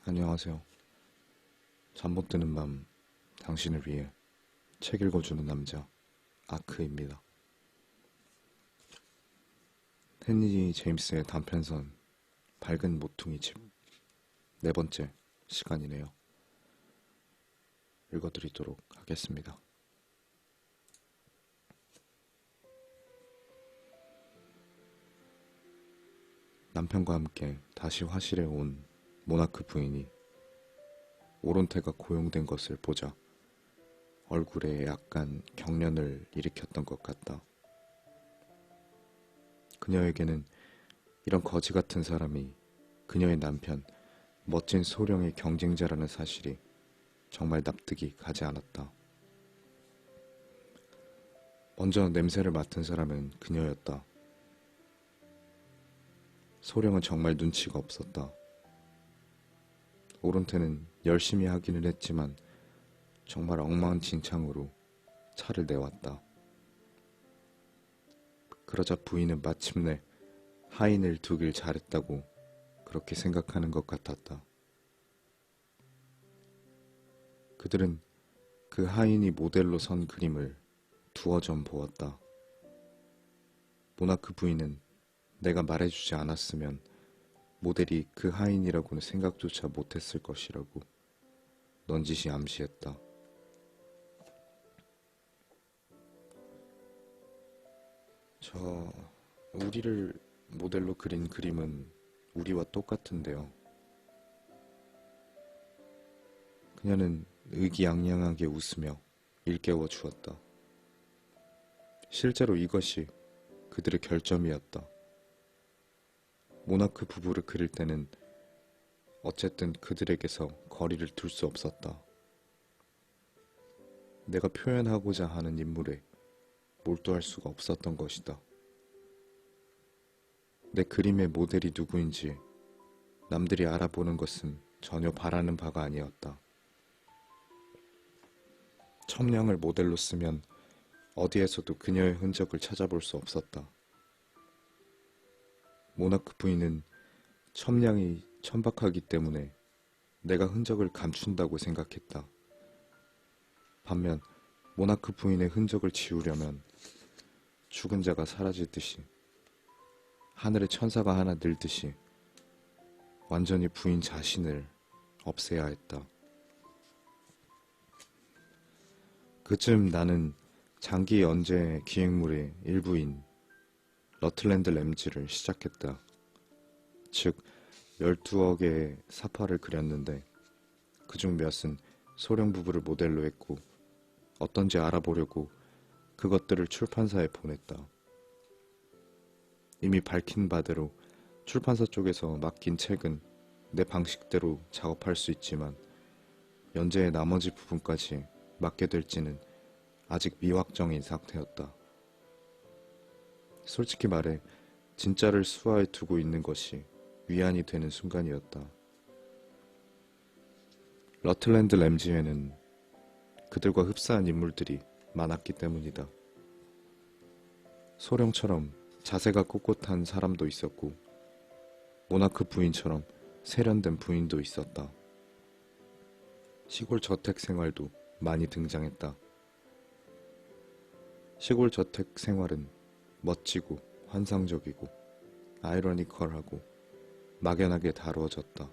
안녕하세요. 잠 못 드는 밤 당신을 위해 책 읽어주는 남자 아크입니다. 헨리 제임스의 단편선 밝은 모퉁이 집 네 번째 시간이네요. 읽어드리도록 하겠습니다. 남편과 함께 다시 화실에 온 모나크 부인이 오론태가 고용된 것을 보자 얼굴에 약간 경련을 일으켰던 것 같다. 그녀에게는 이런 거지 같은 사람이 그녀의 남편, 멋진 소령의 경쟁자라는 사실이 정말 납득이 가지 않았다. 먼저 냄새를 맡은 사람은 그녀였다. 소령은 정말 눈치가 없었다. 오론태는 열심히 하기는 했지만 정말 엉망진창으로 차를 내왔다. 그러자 부인은 마침내 하인을 두길 잘했다고 그렇게 생각하는 것 같았다. 그들은 그 하인이 모델로 선 그림을 두어 점 보았다. 모나크 부인은 내가 말해주지 않았으면 모델이 그 하인이라고는 생각조차 못했을 것이라고 넌지시 암시했다. 우리를 모델로 그린 그림은 우리와 똑같은데요. 그녀는 의기양양하게 웃으며 일깨워 주었다. 실제로 이것이 그들의 결점이었다. 모나크 부부를 그릴 때는 어쨌든 그들에게서 거리를 둘 수 없었다. 내가 표현하고자 하는 인물에 몰두할 수가 없었던 것이다. 내 그림의 모델이 누구인지 남들이 알아보는 것은 전혀 바라는 바가 아니었다. 첨량을 모델로 쓰면 어디에서도 그녀의 흔적을 찾아볼 수 없었다. 모나크 부인은 첨량이 천박하기 때문에 내가 흔적을 감춘다고 생각했다. 반면 모나크 부인의 흔적을 지우려면 죽은 자가 사라지듯이 하늘에 천사가 하나 늘듯이 완전히 부인 자신을 없애야 했다. 그쯤 나는 장기 연재 기획물의 일부인 러틀랜드 램지를 시작했다. 즉 12억의 사파를 그렸는데 그중 몇은 소령 부부를 모델로 했고 어떤지 알아보려고 그것들을 출판사에 보냈다. 이미 밝힌 바대로 출판사 쪽에서 맡긴 책은 내 방식대로 작업할 수 있지만 연재의 나머지 부분까지 맡게 될지는 아직 미확정인 상태였다. 솔직히 말해 진짜를 수화에 두고 있는 것이 위안이 되는 순간이었다. 러틀랜드 램지에는 그들과 흡사한 인물들이 많았기 때문이다. 소령처럼 자세가 꼿꼿한 사람도 있었고 모나크 부인처럼 세련된 부인도 있었다. 시골 저택 생활도 많이 등장했다. 시골 저택 생활은 멋지고 환상적이고 아이러니컬하고 막연하게 다루어졌다.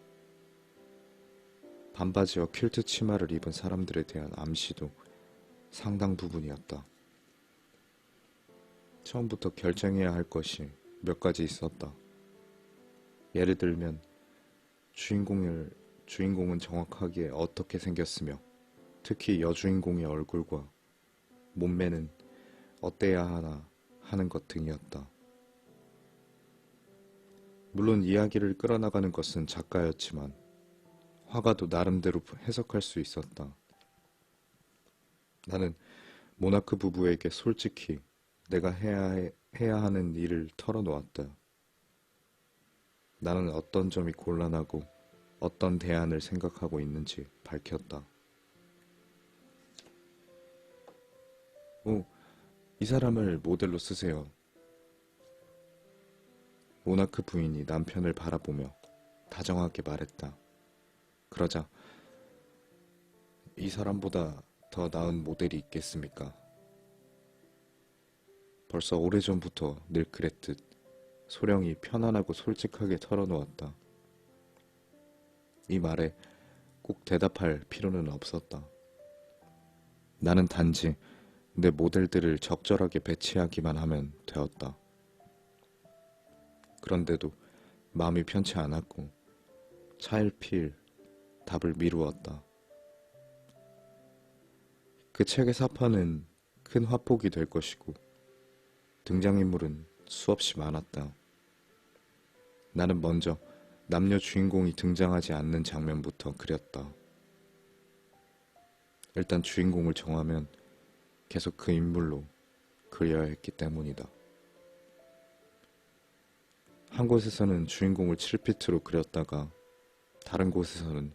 반바지와 퀼트 치마를 입은 사람들에 대한 암시도 상당 부분이었다. 처음부터 결정해야 할 것이 몇 가지 있었다. 예를 들면 주인공은 정확하게 어떻게 생겼으며 특히 여주인공의 얼굴과 몸매는 어때야 하나 하는 것 등이었다. 물론 이야기를 끌어나가는 것은 작가였지만 화가도 나름대로 해석할 수 있었다. 나는 모나크 부부에게 솔직히 내가 해야 하는 일을 털어놓았다. 나는 어떤 점이 곤란하고 어떤 대안을 생각하고 있는지 밝혔다. 이 사람을 모델로 쓰세요. 모나크 부인이 남편을 바라보며 다정하게 말했다. 그러자 이 사람보다 더 나은 모델이 있겠습니까? 벌써 오래전부터 늘 그랬듯 소령이 편안하고 솔직하게 털어놓았다. 이 말에 꼭 대답할 필요는 없었다. 나는 단지 내 모델들을 적절하게 배치하기만 하면 되었다. 그런데도 마음이 편치 않았고 차일피일 답을 미루었다. 그 책의 사파는 큰 화폭이 될 것이고 등장인물은 수없이 많았다. 나는 먼저 남녀 주인공이 등장하지 않는 장면부터 그렸다. 일단 주인공을 정하면 계속 그 인물로 그려야 했기 때문이다. 한 곳에서는 주인공을 7피트로 그렸다가 다른 곳에서는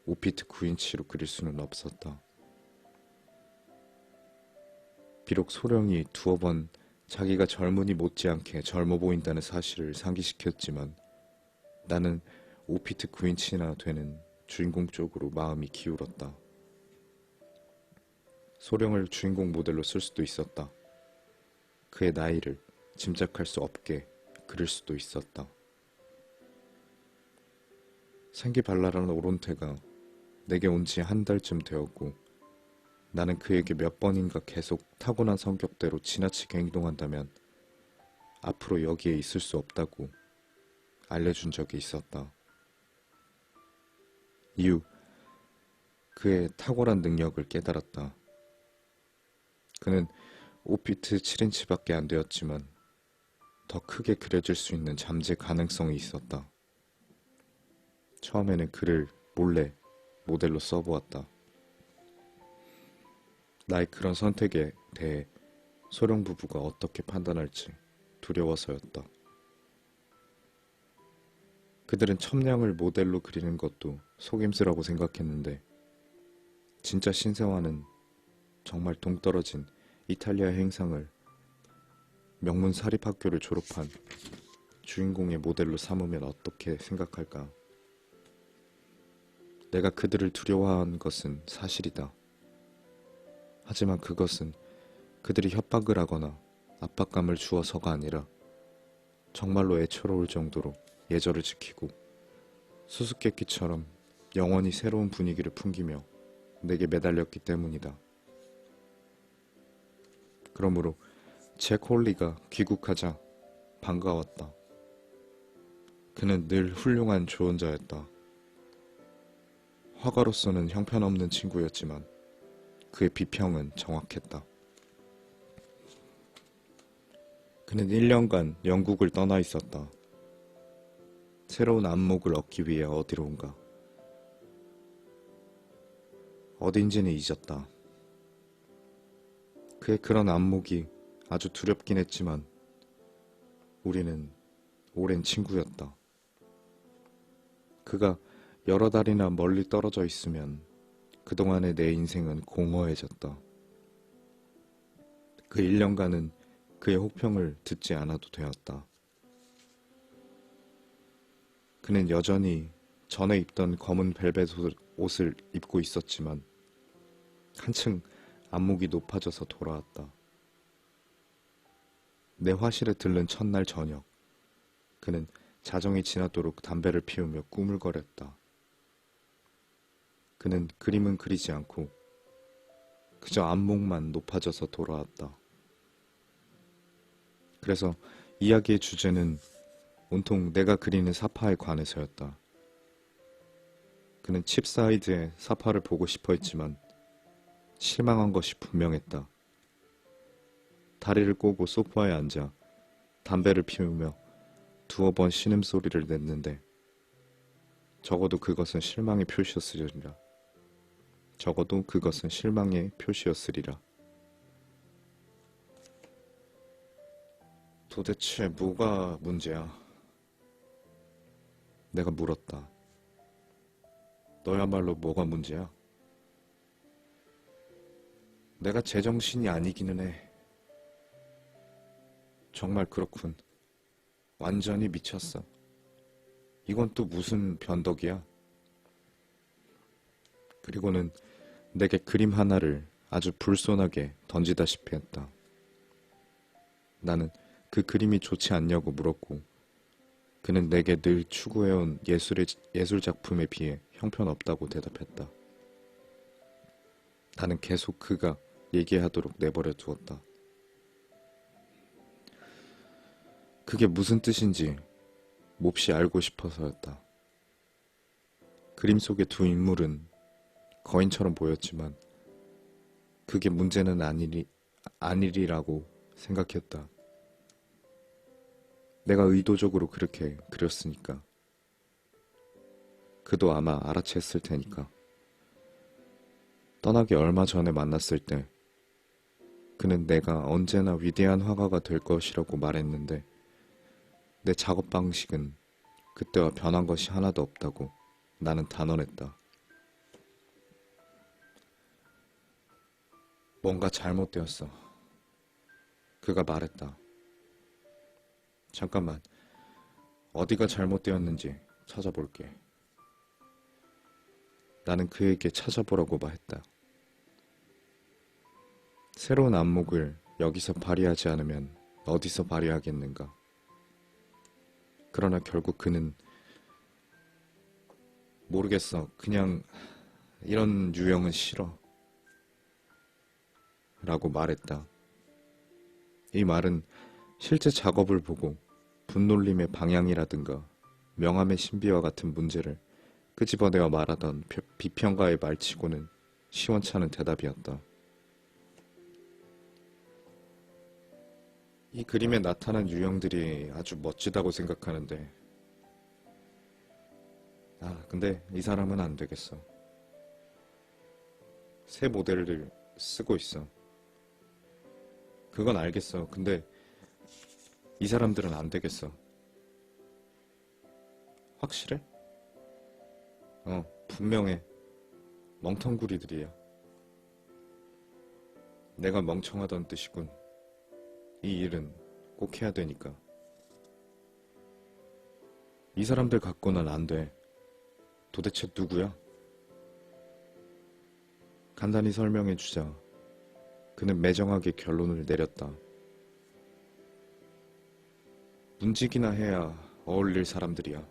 5피트 9인치로 그릴 수는 없었다. 비록 소령이 두어 번 자기가 젊은이 못지않게 젊어 보인다는 사실을 상기시켰지만 나는 5피트 9인치나 되는 주인공 쪽으로 마음이 기울었다. 소령을 주인공 모델로 쓸 수도 있었다. 그의 나이를 짐작할 수 없게 그릴 수도 있었다. 생기발랄한 오론태가 내게 온 지 한 달쯤 되었고 나는 그에게 몇 번인가 계속 타고난 성격대로 지나치게 행동한다면 앞으로 여기에 있을 수 없다고 알려준 적이 있었다. 이후 그의 탁월한 능력을 깨달았다. 그는 5피트 7인치밖에 안 되었지만 더 크게 그려질 수 있는 잠재 가능성이 있었다. 처음에는 그를 몰래 모델로 써보았다. 나의 그런 선택에 대해 소령 부부가 어떻게 판단할지 두려워서였다. 그들은 첨량을 모델로 그리는 것도 속임수라고 생각했는데 진짜 신세화는 정말 동떨어진 이탈리아 행상을 명문 사립학교를 졸업한 주인공의 모델로 삼으면 어떻게 생각할까? 내가 그들을 두려워한 것은 사실이다. 하지만 그것은 그들이 협박을 하거나 압박감을 주어서가 아니라 정말로 애처로울 정도로 예절을 지키고 수수께끼처럼 영원히 새로운 분위기를 풍기며 내게 매달렸기 때문이다. 그러므로 잭 홀리가 귀국하자 반가웠다. 그는 늘 훌륭한 조언자였다. 화가로서는 형편없는 친구였지만 그의 비평은 정확했다. 그는 1년간 영국을 떠나 있었다. 새로운 안목을 얻기 위해 어디론가. 어딘지는 잊었다. 그의 그런 안목이 아주 두렵긴 했지만 우리는 오랜 친구였다. 그가 여러 달이나 멀리 떨어져 있으면 그동안의 내 인생은 공허해졌다. 그 1년간은 그의 혹평을 듣지 않아도 되었다. 그는 여전히 전에 입던 검은 벨벳 옷을 입고 있었지만 한층 안목이 높아져서 돌아왔다. 내 화실에 들른 첫날 저녁, 그는 자정이 지나도록 담배를 피우며 꾸물거렸다. 그는 그림은 그리지 않고 그저 안목만 높아져서 돌아왔다. 그래서 이야기의 주제는 온통 내가 그리는 사파에 관해서였다. 그는 칩사이드의 사파를 보고 싶어 했지만 실망한 것이 분명했다. 다리를 꼬고 소파에 앉아 담배를 피우며 두어 번 신음소리를 냈는데 적어도 그것은 실망의 표시였으리라. 적어도 그것은 실망의 표시였으리라. 도대체 뭐가 문제야? 내가 물었다. 너야말로 뭐가 문제야? 내가 제정신이 아니기는 해. 정말 그렇군. 완전히 미쳤어. 이건 또 무슨 변덕이야? 그리고는 내게 그림 하나를 아주 불손하게 던지다시피 했다. 나는 그 그림이 좋지 않냐고 물었고 그는 내게 늘 추구해온 예술 작품에 비해 형편없다고 대답했다. 나는 계속 그가 얘기하도록 내버려 두었다. 그게 무슨 뜻인지 몹시 알고 싶어서였다. 그림 속의 두 인물은 거인처럼 보였지만 그게 문제는 아니리라고 생각했다. 내가 의도적으로 그렇게 그렸으니까. 그도 아마 알아챘을 테니까. 떠나기 얼마 전에 만났을 때 그는 내가 언제나 위대한 화가가 될 것이라고 말했는데 내 작업 방식은 그때와 변한 것이 하나도 없다고 나는 단언했다. 뭔가 잘못되었어. 그가 말했다. 잠깐만, 어디가 잘못되었는지 찾아볼게. 나는 그에게 찾아보라고 말했다. 새로운 안목을 여기서 발휘하지 않으면 어디서 발휘하겠는가. 그러나 결국 그는 모르겠어. 그냥 이런 유형은 싫어. 라고 말했다. 이 말은 실제 작업을 보고 분놀림의 방향이라든가 명암의 신비와 같은 문제를 끄집어내어 말하던 비평가의 말치고는 시원찮은 대답이었다. 이 그림에 나타난 유형들이 아주 멋지다고 생각하는데 근데 이 사람은 안 되겠어. 새 모델을 쓰고 있어. 그건 알겠어. 근데 이 사람들은 안 되겠어. 확실해? 분명해. 멍텅구리들이야. 내가 멍청하던 뜻이군. 이 일은 꼭 해야 되니까. 이 사람들 갖고는 안 돼. 도대체 누구야? 간단히 설명해 주자. 그는 매정하게 결론을 내렸다. 문직이나 해야 어울릴 사람들이야.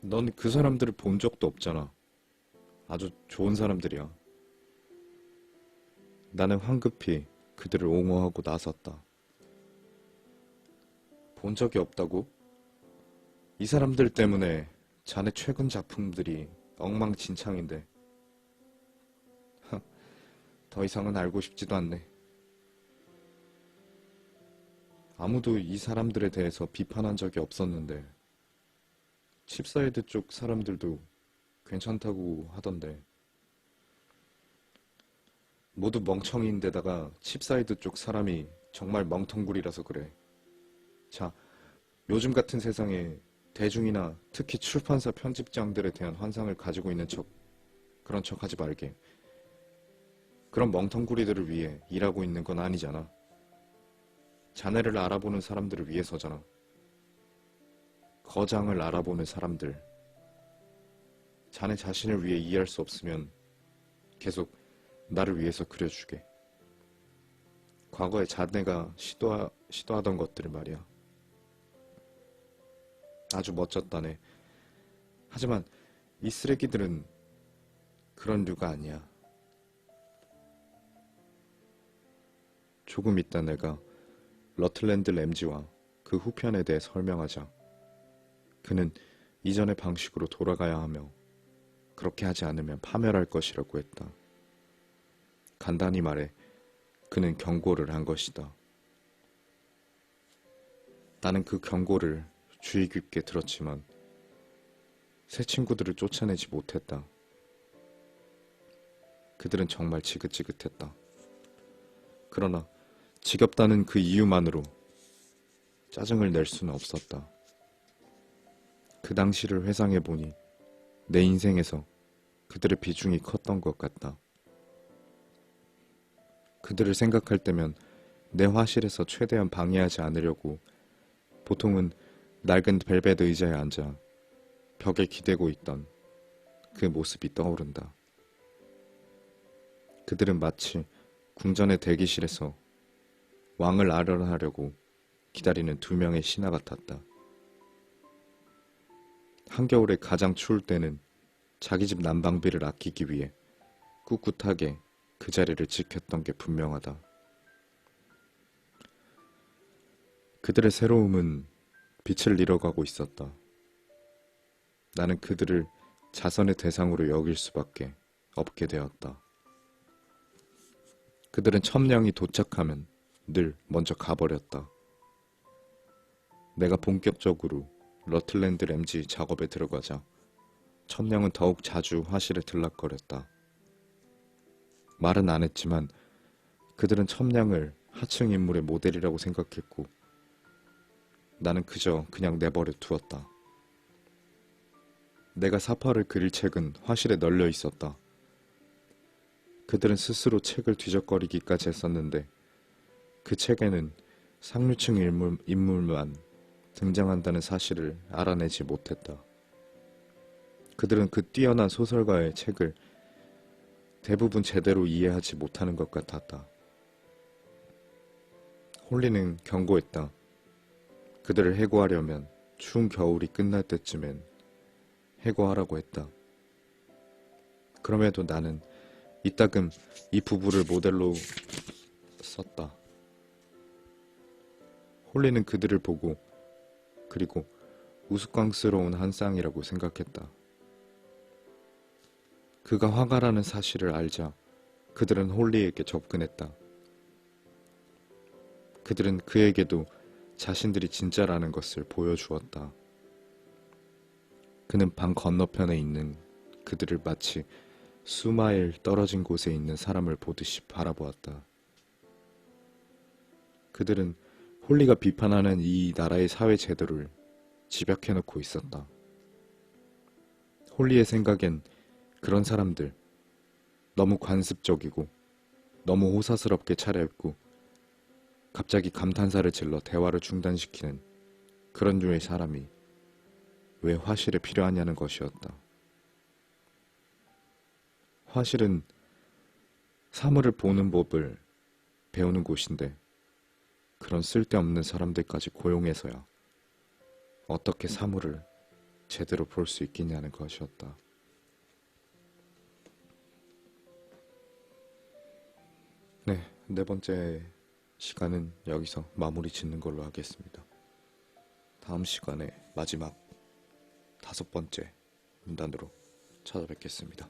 넌 그 사람들을 본 적도 없잖아. 아주 좋은 사람들이야. 나는 황급히 그들을 옹호하고 나섰다. 본 적이 없다고? 이 사람들 때문에 자네 최근 작품들이 엉망진창인데. 더 이상은 알고 싶지도 않네. 아무도 이 사람들에 대해서 비판한 적이 없었는데 칩사이드 쪽 사람들도 괜찮다고 하던데. 모두 멍청이인데다가 칩사이드 쪽 사람이 정말 멍텅구리라서 그래. 자, 요즘 같은 세상에 대중이나 특히 출판사 편집장들에 대한 환상을 가지고 있는 그런 척 하지 말게. 그런 멍텅구리들을 위해 일하고 있는 건 아니잖아. 자네를 알아보는 사람들을 위해서잖아. 거장을 알아보는 사람들. 자네 자신을 위해 이해할 수 없으면 계속 나를 위해서 그려주게. 과거에 자네가 시도하던 것들을 말이야. 아주 멋졌다네. 하지만 이 쓰레기들은 그런 류가 아니야. 조금 있다 내가 러틀랜드 램지와 그 후편에 대해 설명하자 그는 이전의 방식으로 돌아가야 하며 그렇게 하지 않으면 파멸할 것이라고 했다. 간단히 말해 그는 경고를 한 것이다. 나는 그 경고를 주의 깊게 들었지만 새 친구들을 쫓아내지 못했다. 그들은 정말 지긋지긋했다. 그러나 지겹다는 그 이유만으로 짜증을 낼 수는 없었다. 그 당시를 회상해보니 내 인생에서 그들의 비중이 컸던 것 같다. 그들을 생각할 때면 내 화실에서 최대한 방해하지 않으려고 보통은 낡은 벨벳 의자에 앉아 벽에 기대고 있던 그 모습이 떠오른다. 그들은 마치 궁전의 대기실에서 왕을 아련하려고 기다리는 두 명의 신하 같았다. 한겨울에 가장 추울 때는 자기 집 난방비를 아끼기 위해 꿋꿋하게 그 자리를 지켰던 게 분명하다. 그들의 새로움은 빛을 잃어가고 있었다. 나는 그들을 자선의 대상으로 여길 수밖에 없게 되었다. 그들은 첨령이 도착하면 늘 먼저 가버렸다. 내가 본격적으로 러틀랜드 램지 작업에 들어가자 첨령은 더욱 자주 화실에 들락거렸다. 말은 안 했지만 그들은 첨령을 하층 인물의 모델이라고 생각했고 나는 그냥 내버려 두었다. 내가 사파를 그릴 책은 화실에 널려 있었다. 그들은 스스로 책을 뒤적거리기까지 했었는데 그 책에는 상류층 인물만 등장한다는 사실을 알아내지 못했다. 그들은 그 뛰어난 소설가의 책을 대부분 제대로 이해하지 못하는 것 같았다. 홀리는 경고했다. 그들을 해고하려면 추운 겨울이 끝날 때쯤엔 해고하라고 했다. 그럼에도 나는 이따금 이 부부를 모델로 썼다. 홀리는 그들을 보고 그리고 우스꽝스러운 한 쌍이라고 생각했다. 그가 화가라는 사실을 알자 그들은 홀리에게 접근했다. 그들은 그에게도 자신들이 진짜라는 것을 보여주었다. 그는 방 건너편에 있는 그들을 마치 수마일 떨어진 곳에 있는 사람을 보듯이 바라보았다. 그들은 홀리가 비판하는 이 나라의 사회 제도를 집약해놓고 있었다. 홀리의 생각엔 그런 사람들, 너무 관습적이고 너무 호사스럽게 차려입고 갑자기 감탄사를 질러 대화를 중단시키는 그런 류의 사람이 왜 화실에 필요하냐는 것이었다. 화실은 사물을 보는 법을 배우는 곳인데 그런 쓸데없는 사람들까지 고용해서야 어떻게 사물을 제대로 볼 수 있겠냐는 것이었다. 네, 네 번째 시간은 여기서 마무리 짓는 걸로 하겠습니다. 다음 시간에 마지막 5번째 문단으로 찾아뵙겠습니다.